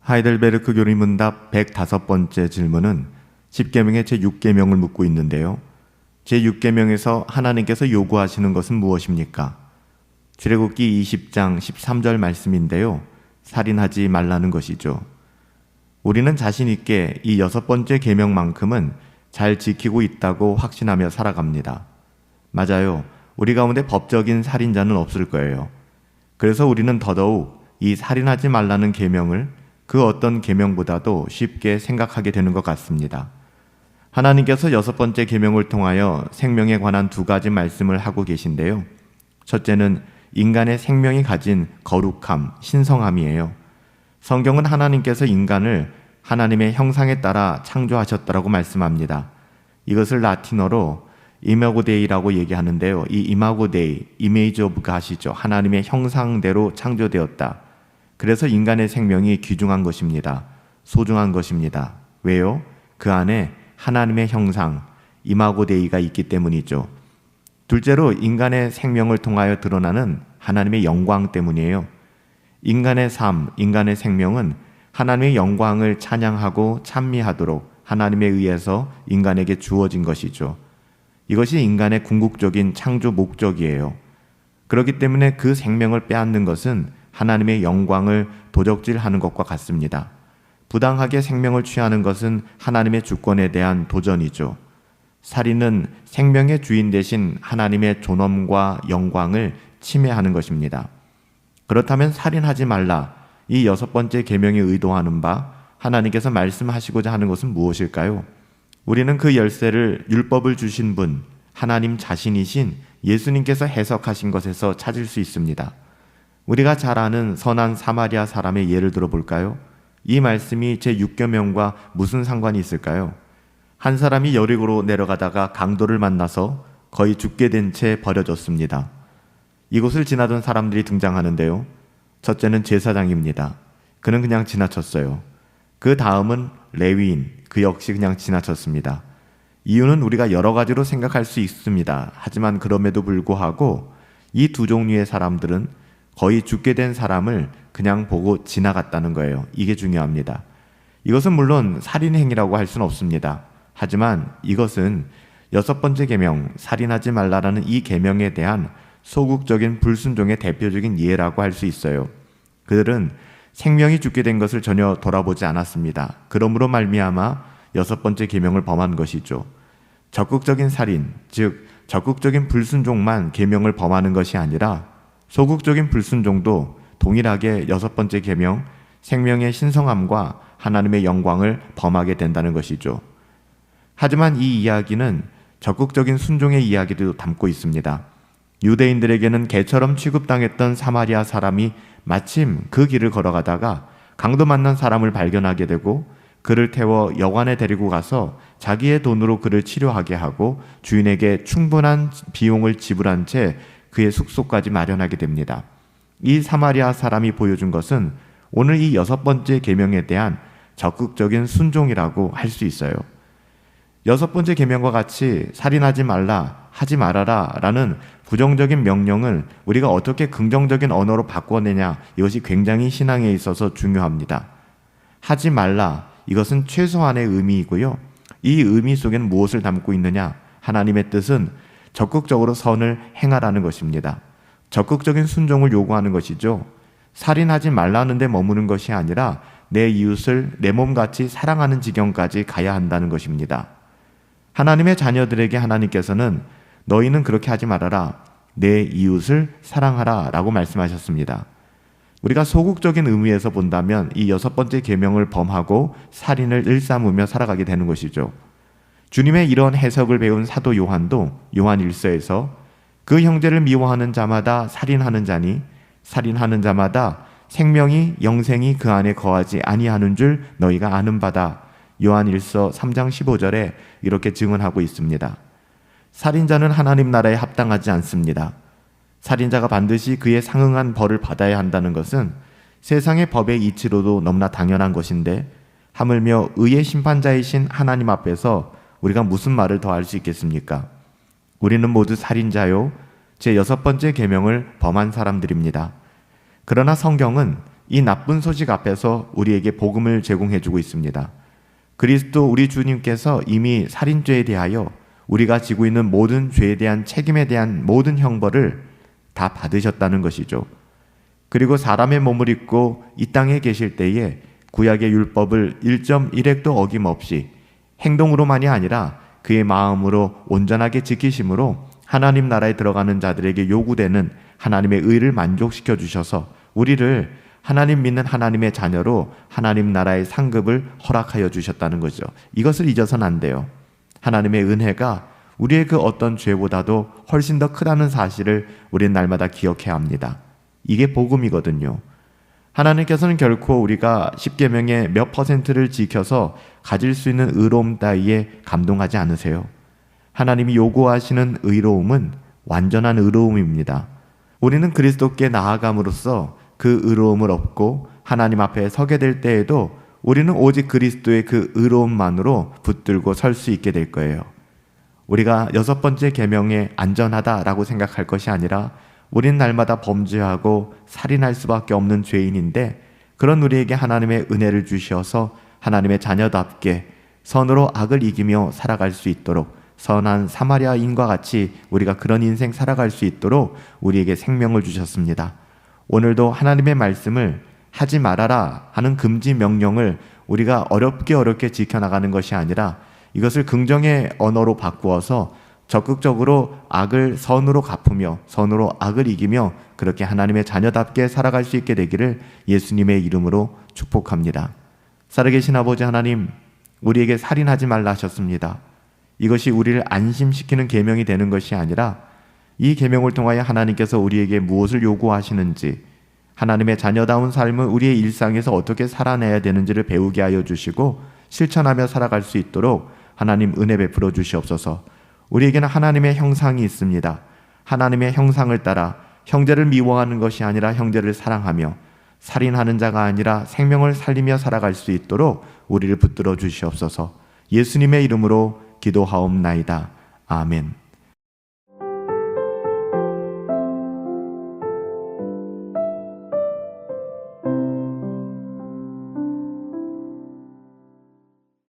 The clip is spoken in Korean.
하이델베르크 교리문답 105번째 질문은 10계명의 제6계명을 묻고 있는데요. 제6계명에서 하나님께서 요구하시는 것은 무엇입니까? 출애굽기 20장 13절 말씀인데요. 살인하지 말라는 것이죠. 우리는 자신 있게 이 6번째 계명만큼은 잘 지키고 있다고 확신하며 살아갑니다. 맞아요. 우리 가운데 법적인 살인자는 없을 거예요. 그래서 우리는 더더욱 이 살인하지 말라는 계명을 그 어떤 계명보다도 쉽게 생각하게 되는 것 같습니다. 하나님께서 6번째 계명을 통하여 생명에 관한 2가지 말씀을 하고 계신데요. 첫째는 인간의 생명이 가진 거룩함, 신성함이에요. 성경은 하나님께서 인간을 하나님의 형상에 따라 창조하셨다라고 말씀합니다. 이것을 라틴어로 이마고 데이라고 얘기하는데요. 이 이마고 데이, 이메이지 오브 갓이죠. 하나님의 형상대로 창조되었다. 그래서 인간의 생명이 귀중한 것입니다. 소중한 것입니다. 왜요? 그 안에 하나님의 형상, 이마고 데이가 있기 때문이죠. 둘째로 인간의 생명을 통하여 드러나는 하나님의 영광 때문이에요. 인간의 삶, 인간의 생명은 하나님의 영광을 찬양하고 찬미하도록 하나님에 의해서 인간에게 주어진 것이죠. 이것이 인간의 궁극적인 창조 목적이에요. 그렇기 때문에 그 생명을 빼앗는 것은 하나님의 영광을 도적질하는 것과 같습니다. 부당하게 생명을 취하는 것은 하나님의 주권에 대한 도전이죠. 살인은 생명의 주인 대신 하나님의 존엄과 영광을 침해하는 것입니다. 그렇다면 살인하지 말라, 이 6번째 계명이 의도하는 바 하나님께서 말씀하시고자 하는 것은 무엇일까요? 우리는 그 열쇠를 율법을 주신 분, 하나님 자신이신 예수님께서 해석하신 것에서 찾을 수 있습니다. 우리가 잘 아는 선한 사마리아 사람의 예를 들어볼까요? 이 말씀이 제6계명과 무슨 상관이 있을까요? 한 사람이 여리고로 내려가다가 강도를 만나서 거의 죽게 된 채 버려졌습니다. 이곳을 지나던 사람들이 등장하는데요. 첫째는 제사장입니다. 그는 그냥 지나쳤어요. 그 다음은 레위인, 그 역시 그냥 지나쳤습니다. 이유는 우리가 여러 가지로 생각할 수 있습니다. 하지만 그럼에도 불구하고 이 2 종류의 사람들은 거의 죽게 된 사람을 그냥 보고 지나갔다는 거예요. 이게 중요합니다. 이것은 물론 살인 행위라고 할 수는 없습니다. 하지만 이것은 6번째 계명, 살인하지 말라라는 이 계명에 대한 소극적인 불순종의 대표적인 예라고 할 수 있어요. 그들은 생명이 죽게 된 것을 전혀 돌아보지 않았습니다. 그러므로 말미암아 6번째 계명을 범한 것이죠. 적극적인 살인, 즉 적극적인 불순종만 계명을 범하는 것이 아니라 소극적인 불순종도 동일하게 6번째 계명, 생명의 신성함과 하나님의 영광을 범하게 된다는 것이죠. 하지만 이 이야기는 적극적인 순종의 이야기도 담고 있습니다. 유대인들에게는 개처럼 취급당했던 사마리아 사람이 마침 그 길을 걸어가다가 강도 만난 사람을 발견하게 되고 그를 태워 여관에 데리고 가서 자기의 돈으로 그를 치료하게 하고 주인에게 충분한 비용을 지불한 채 그의 숙소까지 마련하게 됩니다. 이 사마리아 사람이 보여준 것은 오늘 이 6번째 계명에 대한 적극적인 순종이라고 할 수 있어요. 6번째 계명과 같이 살인하지 말라, 하지 말아라 라는 부정적인 명령을 우리가 어떻게 긍정적인 언어로 바꿔내냐, 이것이 굉장히 신앙에 있어서 중요합니다. 하지 말라, 이것은 최소한의 의미이고요. 이 의미 속에는 무엇을 담고 있느냐? 하나님의 뜻은 적극적으로 선을 행하라는 것입니다. 적극적인 순종을 요구하는 것이죠. 살인하지 말라는 데 머무는 것이 아니라 내 이웃을 내 몸같이 사랑하는 지경까지 가야 한다는 것입니다. 하나님의 자녀들에게 하나님께서는 너희는 그렇게 하지 말아라, 내 이웃을 사랑하라 라고 말씀하셨습니다. 우리가 소극적인 의미에서 본다면 이 6번째 계명을 범하고 살인을 일삼으며 살아가게 되는 것이죠. 주님의 이런 해석을 배운 사도 요한도 요한 1서에서 그 형제를 미워하는 자마다 살인하는 자니 살인하는 자마다 생명이 영생이 그 안에 거하지 아니하는 줄 너희가 아는 바다. 요한 1서 3장 15절에 이렇게 증언하고 있습니다. 살인자는 하나님 나라에 합당하지 않습니다. 살인자가 반드시 그에 상응한 벌을 받아야 한다는 것은 세상의 법의 이치로도 너무나 당연한 것인데 하물며 의의 심판자이신 하나님 앞에서 우리가 무슨 말을 더 할 수 있겠습니까? 우리는 모두 살인자요 제6번째 계명을 범한 사람들입니다. 그러나 성경은 이 나쁜 소식 앞에서 우리에게 복음을 제공해주고 있습니다. 그리스도 우리 주님께서 이미 살인죄에 대하여 우리가 지고 있는 모든 죄에 대한 책임에 대한 모든 형벌을 다 받으셨다는 것이죠. 그리고 사람의 몸을 입고 이 땅에 계실 때에 구약의 율법을 1.1획도 어김없이 행동으로만이 아니라 그의 마음으로 온전하게 지키심으로 하나님 나라에 들어가는 자들에게 요구되는 하나님의 의를 만족시켜 주셔서 우리를 하나님 믿는 하나님의 자녀로 하나님 나라의 상급을 허락하여 주셨다는 거죠. 이것을 잊어서는 안 돼요. 하나님의 은혜가 우리의 그 어떤 죄보다도 훨씬 더 크다는 사실을 우리는 날마다 기억해야 합니다. 이게 복음이거든요. 하나님께서는 결코 우리가 십계명의 몇 %를 지켜서 가질 수 있는 의로움 따위에 감동하지 않으세요. 하나님이 요구하시는 의로움은 완전한 의로움입니다. 우리는 그리스도께 나아감으로써 그 의로움을 얻고 하나님 앞에 서게 될 때에도 우리는 오직 그리스도의 그 의로움만으로 붙들고 설 수 있게 될 거예요. 우리가 6번째 계명에 안전하다라고 생각할 것이 아니라 우리는 날마다 범죄하고 살인할 수밖에 없는 죄인인데 그런 우리에게 하나님의 은혜를 주셔서 하나님의 자녀답게 선으로 악을 이기며 살아갈 수 있도록 선한 사마리아인과 같이 우리가 그런 인생 살아갈 수 있도록 우리에게 생명을 주셨습니다. 오늘도 하나님의 말씀을 하지 말아라 하는 금지 명령을 우리가 어렵게 지켜나가는 것이 아니라 이것을 긍정의 언어로 바꾸어서 적극적으로 악을 선으로 갚으며 선으로 악을 이기며 그렇게 하나님의 자녀답게 살아갈 수 있게 되기를 예수님의 이름으로 축복합니다. 살아계신 아버지 하나님, 우리에게 살인하지 말라 하셨습니다. 이것이 우리를 안심시키는 계명이 되는 것이 아니라 이 계명을 통하여 하나님께서 우리에게 무엇을 요구하시는지, 하나님의 자녀다운 삶을 우리의 일상에서 어떻게 살아내야 되는지를 배우게 하여 주시고 실천하며 살아갈 수 있도록 하나님 은혜 베풀어 주시옵소서. 우리에게는 하나님의 형상이 있습니다. 하나님의 형상을 따라 형제를 미워하는 것이 아니라 형제를 사랑하며 살인하는 자가 아니라 생명을 살리며 살아갈 수 있도록 우리를 붙들어 주시옵소서. 예수님의 이름으로 기도하옵나이다. 아멘.